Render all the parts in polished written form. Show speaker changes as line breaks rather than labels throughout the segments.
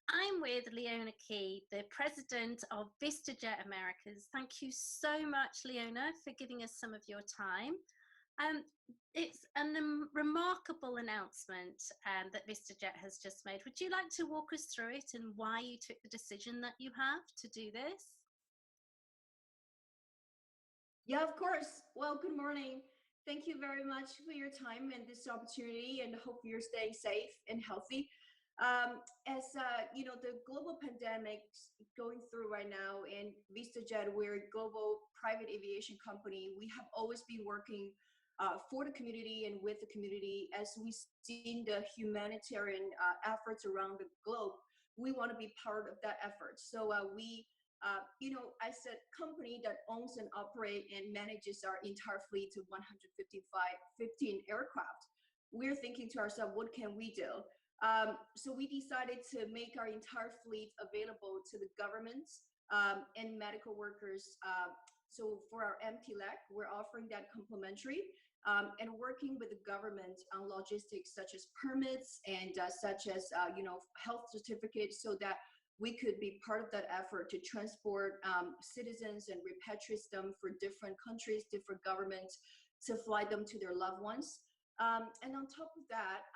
I'm with Leona Key, the president of VistaJet Americas. Thank you so much, Leona, for giving us some of your time. It's a remarkable announcement that VistaJet has just made. Would you like to walk us through it and why you took the decision that you have to do this?
Yeah, of course. Well, good morning. Thank you very much for your time and this opportunity, and hope you're staying safe and healthy. As you know, the global pandemic going through right now, and VistaJet, we're a global private aviation company. We have always been working for the community and with the community. As we've seen the humanitarian efforts around the globe, we want to be part of that effort. So you know, as a company that owns and operates and manages our entire fleet of 15 aircraft, we're thinking to ourselves, what can we do? So we decided to make our entire fleet available to the governments and medical workers. So for our empty leg, we're offering that complimentary, and working with the government on logistics such as permits and such as you know, health certificates, so that we could be part of that effort to transport citizens and repatriate them for different countries, different governments, to fly them to their loved ones. And on top of that,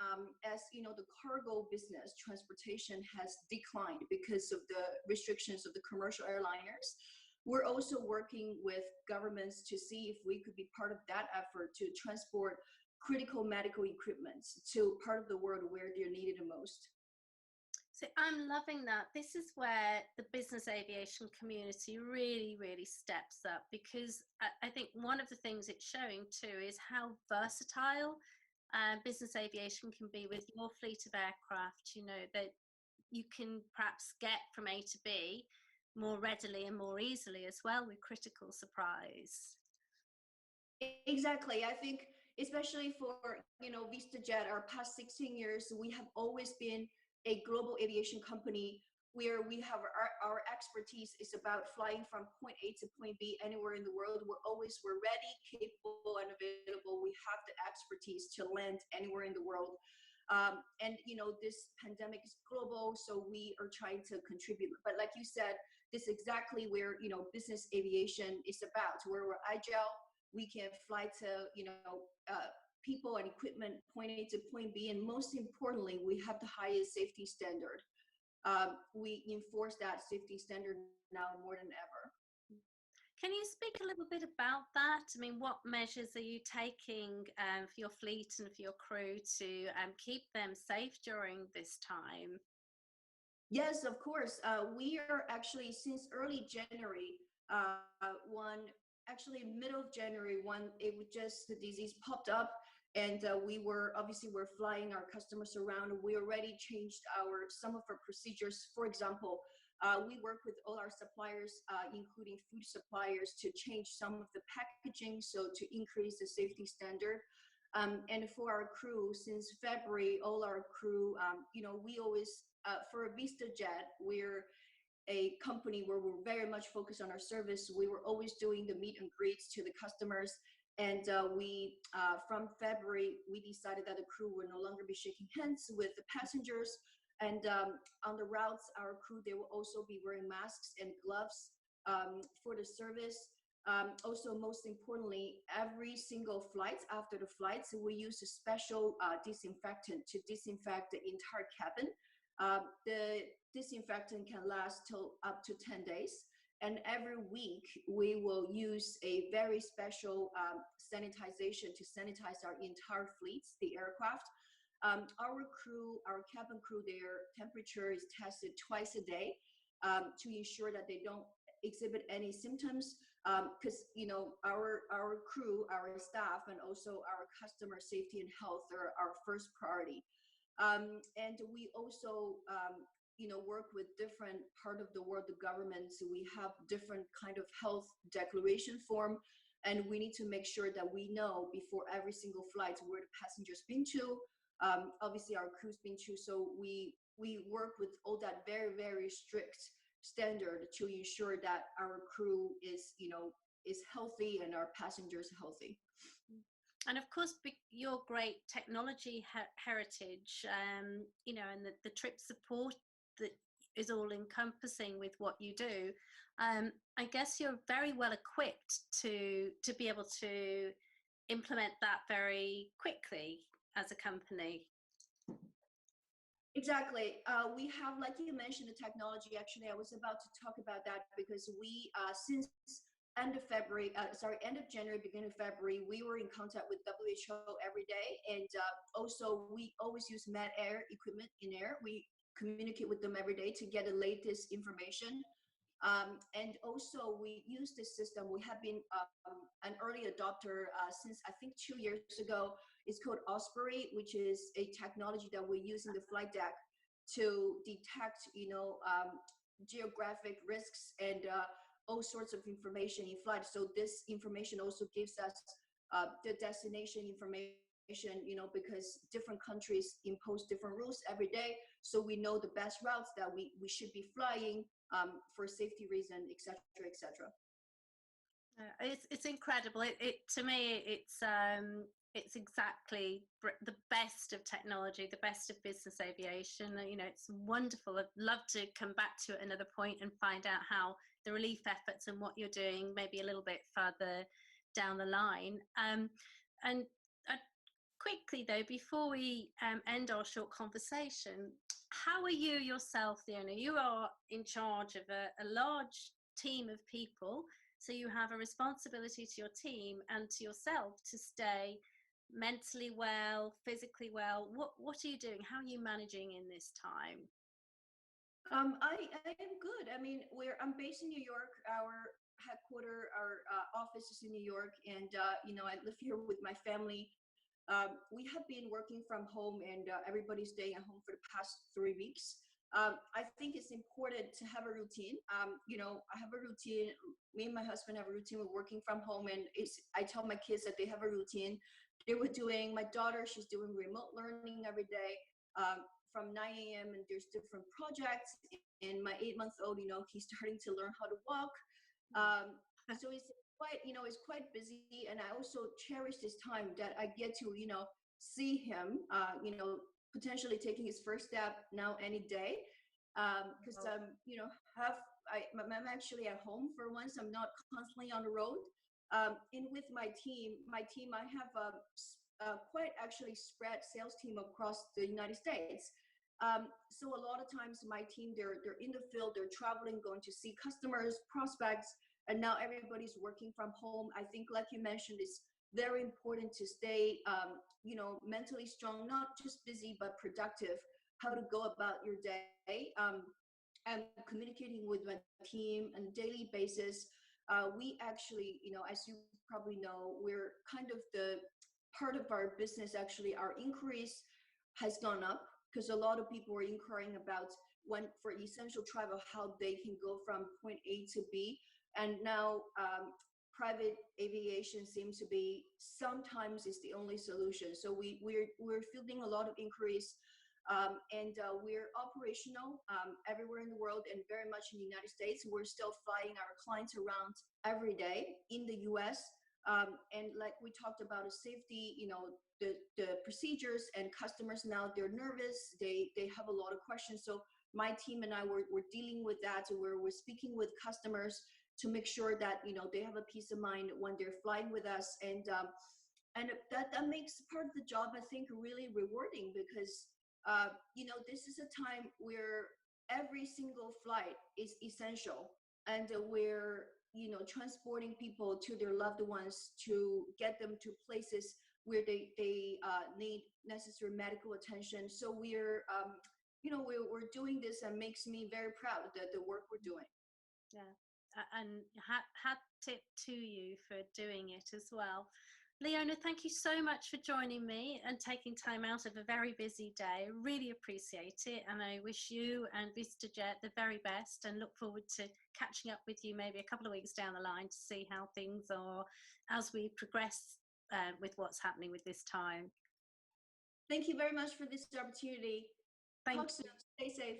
as you know, the cargo business transportation has declined because of the restrictions of the commercial airliners. We're also working with governments to see if we could be part of that effort to transport critical medical equipment to part of the world where they're needed the most.
So I'm loving that. This is where the business aviation community really steps up, because I think one of the things it's showing too is how versatile business aviation can be with your fleet of aircraft. You know, that you can perhaps get from A to B more readily and more easily as well with critical supplies.
Exactly. I think especially for, you know, VistaJet, our past 16 years, we have always been a global aviation company where we have our expertise is about flying from point A to point B anywhere in the world. We're ready, capable, and available. We have the expertise to land anywhere in the world. And you know, this pandemic is global, so we are trying to contribute. But like you said, this is exactly where, you know, business aviation is about, where we're agile. We can fly to, you know, people and equipment point A to point B, and most importantly, we have the highest safety standard. We enforce that safety standard now more than ever.
Can you speak a little bit about that? I mean, what measures are you taking for your fleet and for your crew to keep them safe during this time?
Yes, of course. We are actually, since early January, actually middle of January, the disease popped up, and we're flying our customers around. We already changed some of our procedures. For example, we work with all our suppliers, including food suppliers, to change some of the packaging, so to increase the safety standard. And for our crew, since February, all our crew, you know, we always, for VistaJet, we're a company where we're very much focused on our service. We were always doing the meet and greets to the customers. And from February, we decided that the crew would no longer be shaking hands with the passengers. And on the routes, our crew, they will also be wearing masks and gloves for the service. Also, most importantly, every single flight, after the flights, we use a special disinfectant to disinfect the entire cabin. The disinfectant can last till up to 10 days. And every week, we will use a very special sanitization to sanitize our entire fleets, the aircraft. Our crew, our cabin crew, their temperature is tested twice a day to ensure that they don't exhibit any symptoms, because you know, our crew, our staff, and also our customer safety and health are our first priority. And we also you know, work with different part of the world, the governments. We have different kind of health declaration form, and we need to make sure that we know before every single flight where the passenger's been to, obviously our crew's been to. So we work with all that very strict standard to ensure that our crew is, you know, is healthy and our passengers healthy.
And of course, your great technology heritage, you know, and the trip support that is all encompassing with what you do, I guess you're very well equipped to be able to implement that very quickly as a company.
Exactly. We have, like you mentioned, the technology. Actually, I was about to talk about that because we, since end of February, end of January, beginning of February, we were in contact with WHO every day. And also, we always use med air equipment in air. We communicate with them every day to get the latest information. And also, we use this system. We have been an early adopter since I think 2 years ago. It's called Osprey, which is a technology that we use in the flight deck to detect, geographic risks and all sorts of information in flight. So this information also gives us the destination information, because different countries impose different rules every day. So we know the best routes that we should be flying for safety reason, et cetera, et cetera.
It's incredible. To me, it's exactly the best of technology, the best of business aviation. It's wonderful. I'd love to come back to it another point and find out how the relief efforts and what you're doing maybe a little bit further down the line. And quickly though, before we end our short conversation, how are you yourself, Leona? You are in charge of a large team of people, so you have a responsibility to your team and to yourself to stay mentally well, physically well. What are you doing? How are you managing in this time?
I am good. I mean, I'm based in New York. Our headquarters, our office is in New York, and I live here with my family. We have been working from home, and everybody's staying at home for the past 3 weeks. I think it's important to have a routine. I have a routine. Me and my husband have a routine. We're working from home, and I tell my kids that they have a routine. My daughter, she's doing remote learning every day from 9 a.m. and there's different projects. And my 8-month-old, he's starting to learn how to walk. So it's quite busy, and I also cherish this time that I get to, see him, potentially taking his first step now any day, because I'm actually at home for once. I'm not constantly on the road. And with my team, I have quite actually spread sales team across the United States. So a lot of times my team, they're in the field, they're traveling, going to see customers, prospects, and now everybody's working from home. I think, like you mentioned, it's very important to stay, mentally strong, not just busy, but productive, how to go about your day. And communicating with my team on a daily basis. We actually, as you probably know, we're kind of the part of our business, actually, our inquiries has gone up because a lot of people are inquiring about for essential travel, how they can go from point A to B. And now private aviation seems to be sometimes is the only solution. So we're fielding a lot of inquiries, and we're operational everywhere in the world and very much in the United States. We're still flying our clients around every day in the US. And like we talked about the safety, the procedures, and customers now, they're nervous. They have a lot of questions. So my team and I we're dealing with that. We're speaking with customers to make sure that they have a peace of mind when they're flying with us, and that makes part of the job, I think, really rewarding, because this is a time where every single flight is essential, and we're transporting people to their loved ones, to get them to places where they need necessary medical attention. So we're doing this, and makes me very proud of the work we're doing.
Yeah. And hat tip to you for doing it as well. Leona, thank you so much for joining me and taking time out of a very busy day. I really appreciate it, and I wish you and VistaJet the very best, and look forward to catching up with you maybe a couple of weeks down the line to see how things are as we progress with what's happening with this time.
Thank you very much for this opportunity.
Thank you.
Stay safe.